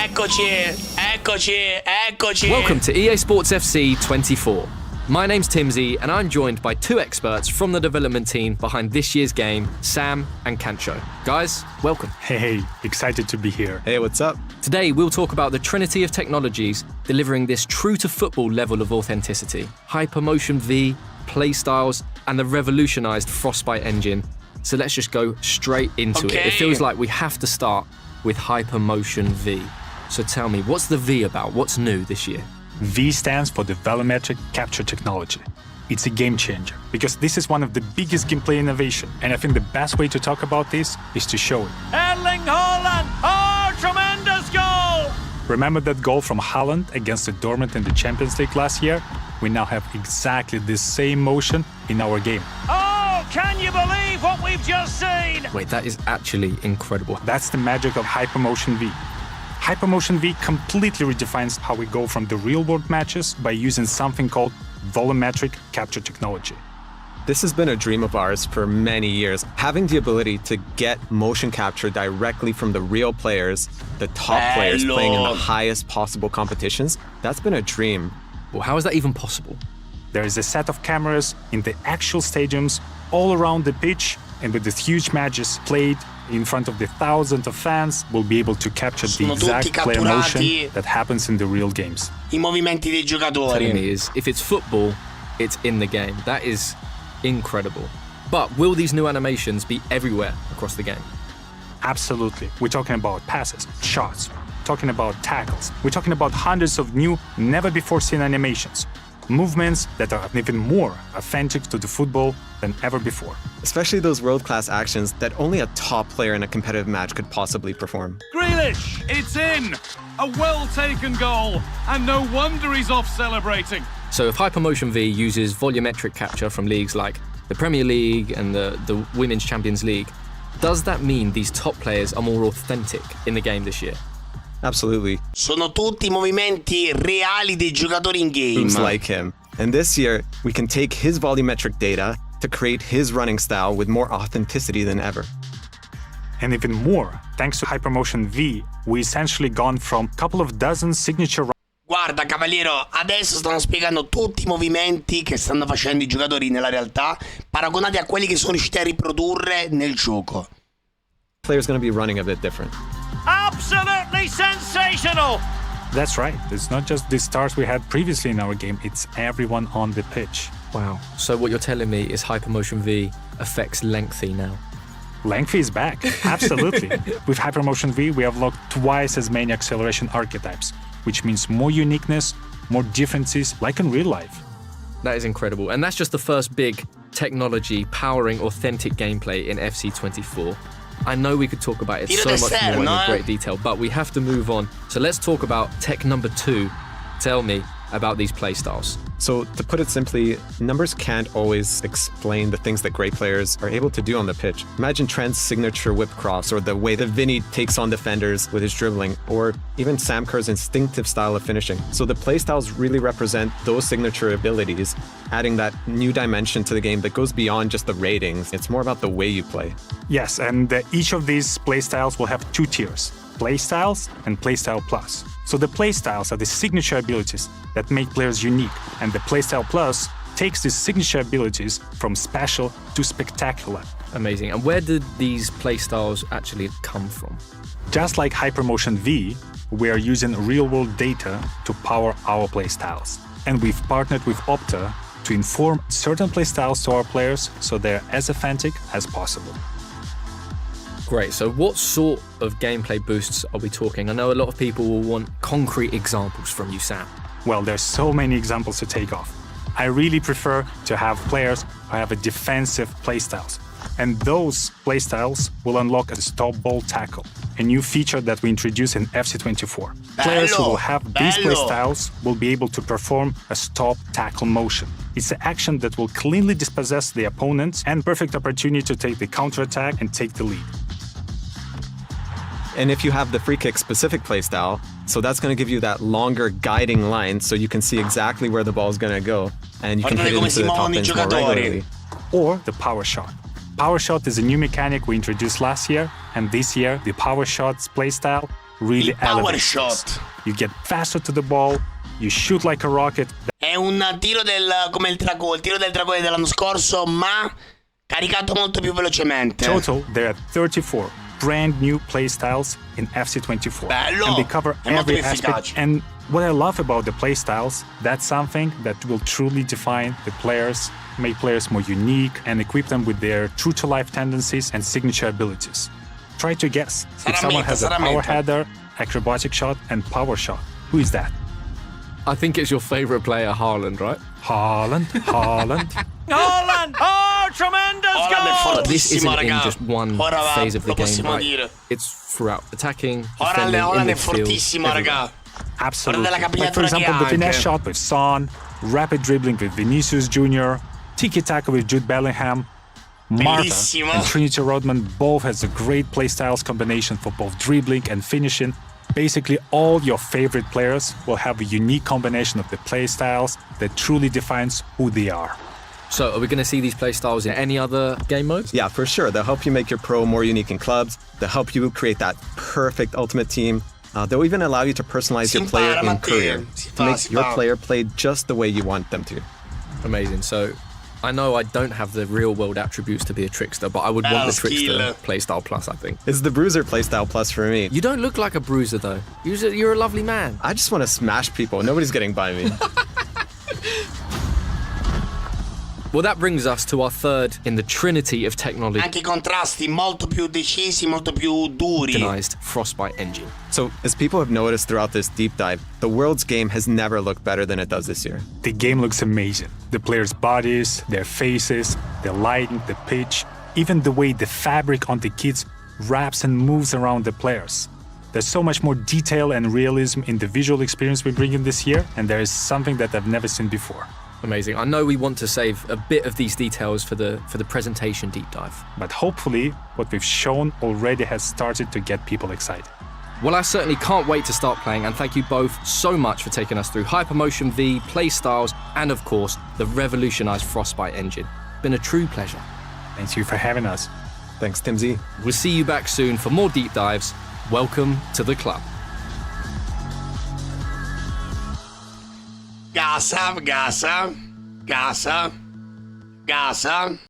Eccoci. Welcome to EA Sports FC 24. My name's Timsy, and I'm joined by two experts from the development team behind this year's game, Sam and Cancho. Guys, welcome. Hey, excited to be here. Hey, what's up? Today, we'll talk about the trinity of technologies delivering this true-to-football level of authenticity. Hypermotion V, playstyles, and the revolutionized Frostbite engine. So let's just go straight into it. It feels like we have to start with Hypermotion V. So tell me, what's the V about? What's new this year? V stands for the volumetric capture technology. It's a game changer because this is one of the biggest gameplay innovation, and I think the best way to talk about this is to show it. Erling Haaland! Oh, tremendous goal! Remember that goal from Haaland against the Dortmund in the Champions League last year? We now have exactly the same motion in our game. Oh, can you believe what we've just seen? Wait, that is actually incredible. That's the magic of Hypermotion V. Hypermotion V completely redefines how we go from the real-world matches by using something called volumetric capture technology. This has been a dream of ours for many years. Having the ability to get motion capture directly from the real players, the top players playing in the highest possible competitions, that's been a dream. Well, how is that even possible? There is a set of cameras in the actual stadiums all around the pitch, and with these huge matches played in front of the thousands of fans, we'll be able to capture the exact player motion that happens in the real games. I movimenti dei giocatori. Telling me is, if it's football, it's in the game. That is incredible. But will these new animations be everywhere across the game? Absolutely. We're talking about passes, shots, talking about tackles. We're talking about hundreds of new, never-before-seen animations. Movements that are even more authentic to the football than ever before. Especially those world-class actions that only a top player in a competitive match could possibly perform. Grealish, it's in! A well-taken goal, and no wonder he's off celebrating. So if Hypermotion V uses volumetric capture from leagues like the Premier League and the Women's Champions League, does that mean these top players are more authentic in the game this year? Absolutely. Sono tutti movimenti reali dei giocatori in game. Who's like him. And this year, we can take his volumetric data to create his running style with more authenticity than ever. And even more, thanks to Hypermotion V, we essentially gone from a couple of dozen signature. Guarda, Cavaliero, adesso stanno spiegando tutti i movimenti che stanno facendo i giocatori nella realtà, paragonati a quelli che sono riusciti a riprodurre nel gioco. Player's going to be running a bit different. Absolutely sensational! That's right. It's not just the stars we had previously in our game, it's everyone on the pitch. Wow. So what you're telling me is Hypermotion V affects lengthy now. Lengthy is back, absolutely. With Hypermotion V, we have locked twice as many acceleration archetypes, which means more uniqueness, more differences, like in real life. That is incredible. And that's just the first big technology powering authentic gameplay in FC 24. I know we could talk about it so much more in great detail, but we have to move on. So let's talk about tech number 2. Tell me about these playstyles. So to put it simply, numbers can't always explain the things that great players are able to do on the pitch. Imagine Trent's signature whip cross, or the way that Vinny takes on defenders with his dribbling, or even Sam Kerr's instinctive style of finishing. So the playstyles really represent those signature abilities, adding that new dimension to the game that goes beyond just the ratings. It's more about the way you play. Yes, and each of these playstyles will have 2 tiers. Playstyles and Playstyle Plus. So the Playstyles are the signature abilities that make players unique, and the Playstyle Plus takes these signature abilities from special to spectacular. Amazing. And where did these playstyles actually come from? Just like Hypermotion V, we are using real-world data to power our playstyles. And we've partnered with Opta to inform certain playstyles to our players so they're as authentic as possible. Great. So what sort of gameplay boosts are we talking? I know a lot of people will want concrete examples from you, Sam. Well, there's so many examples to take off. I really prefer to have players who have a defensive playstyles. And those playstyles will unlock a stop ball tackle, a new feature that we introduce in FC24. Players who will have these playstyles will be able to perform a stop tackle motion. It's an action that will cleanly dispossess the opponent and perfect opportunity to take the counterattack and take the lead. And if you have the free kick specific playstyle, so that's going to give you that longer guiding line so you can see exactly where the ball is going to go and you can hit it into the top ends more regularly. Or the power shot. Power shot is a new mechanic we introduced last year, and this year the power shot's playstyle really Il power elevates shot. this. You get faster to the ball, you shoot like a rocket. È un tiro come il tiro del dragone dell'anno scorso, ma caricato molto più velocemente. Total, there are 34 brand new playstyles in FC24. Bello! And they cover È molto every più aspect. efficace. And what I love about the playstyles, that's something that will truly define the players, make players more unique, and equip them with their true-to-life tendencies and signature abilities. Try to guess if someone has a power header, acrobatic shot, and power shot. Who is that? I think it's your favourite player, Haaland, right? Haaland. Haaland! Oh, tremendous Haaland è goal! But this fortissimo, isn't in raga. just one Ora phase of the lo game, possiamo right? dire. It's throughout attacking, defending, in Haaland è midfield, fortissimo, everywhere. raga. Absolutely. Guarda la Like, for capigliatura example, che the ha finesse anche. shot with Son, rapid dribbling with Vinicius Jr., tiki-taka with Jude Bellingham, Marta Bellissimo. and Trinity Rodman both has a great playstyles combination for both dribbling and finishing. Basically, all your favorite players will have a unique combination of the playstyles that truly defines who they are. So, are we going to see these playstyles in any other game modes? Yeah, for sure. They'll help you make your pro more unique in clubs. They'll help you create that perfect ultimate team. They'll even allow you to personalize Si your player impara, in Matteo. career Si to fa, make si your fa. player play just the way you want them to. Amazing. So, I know I don't have the real world attributes to be a trickster, but I would want the trickster skill. playstyle plus, I think. It's the Bruiser playstyle plus for me. You don't look like a bruiser, though. You're a lovely man. I just want to smash people. Nobody's getting by me. Well, that brings us to our third in the trinity of technology. Anche i contrasti molto più decisi, molto più duri. Organized Frostbite engine. So, as people have noticed throughout this deep dive, the world's game has never looked better than it does this year. The game looks amazing. The players' bodies, their faces, the lighting, the pitch, even the way the fabric on the kits wraps and moves around the players. There's so much more detail and realism in the visual experience we bring in this year, and there is something that I've never seen before. Amazing. I know we want to save a bit of these details for the presentation deep dive. But hopefully, what we've shown already has started to get people excited. Well, I certainly can't wait to start playing, and thank you both so much for taking us through Hypermotion V, playstyles, and of course, the revolutionized Frostbite engine. Been a true pleasure. Thank you for having us. Thanks, Timsy. We'll see you back soon for more deep dives. Welcome to the club. Gasa, gasa, gasa, gasa.